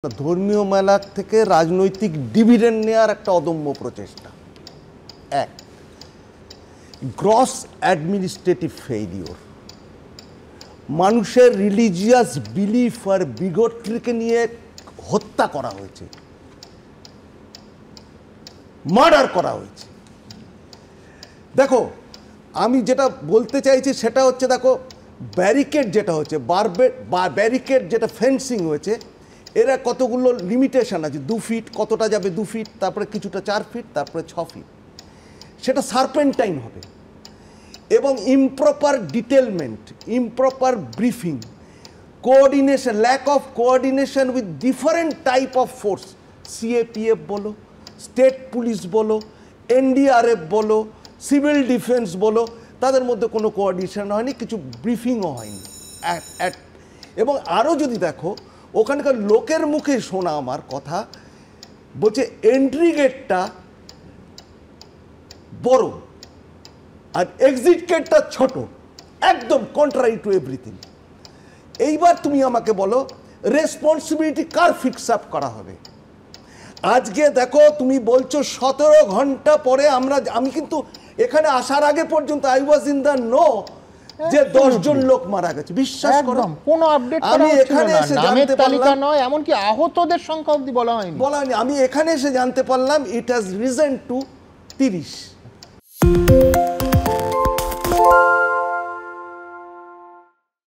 ধর্মীয় মেলা থেকে রাজনৈতিক ডিভিডেন্ড নেওয়ার একটা অদম্য প্রচেষ্টা। এক, গ্রস অ্যাডমিনিস্ট্রেটিভ ফেইলিওর, মানুষের রিলিজিয়াস বিলিফ আর বিগট্রিকে নিয়ে হত্যা করা হয়েছে, মার্ডার করা হয়েছে। দেখো, আমি যেটা বলতে চাইছি সেটা হচ্ছে, দেখো ব্যারিকেড যেটা হচ্ছে, ব্যারিকেড যেটা ফেন্সিং হয়েছে, এরা কতগুলো লিমিটেশন আছে, 2 ফিট, কতটা যাবে 2 ফিট, তারপরে কিছুটা 4 ফিট, তারপরে 6 ফিট, সেটা সার্পেন্টাইন হবে। এবং improper detailment, improper briefing, coordination, lack of coordination with different type of force, CAPF বলো, স্টেট পুলিশ বলো, এনডিআরএফ বলো, সিভিল ডিফেন্স বলো, তাদের মধ্যে কোনো কোঅর্ডিনেশন হয়নি, কিছু ব্রিফিংও হয়নি। এবং আরও যদি দেখো, ওখানকার লোকের মুখে শোনা আমার কথা, বলছে এন্ট্রি গেটটা বড় আর এক্সিট গেটটা ছোট, একদম কন্ট্রারি টু এভরিথিং। এইবার তুমি আমাকে বলো, রেসপন্সিবিলিটি কার ফিক্স আপ করা হবে? আজকে দেখো, তুমি বলছো 17 ঘন্টা পরে আমি কিন্তু এখানে আসার আগে পর্যন্ত I was in the know যে 10 জন লোক মারা গেছে। বিশ্বাস করো, কোনো আপডেট করা হচ্ছিল না, নামের তালিকা নয়, এমনকি আহতদের সংখ্যা অবধি বলা হয়নি। আমি এখানে এসে জানতে পারলাম ইট হ্যাজ রিজন টু 30।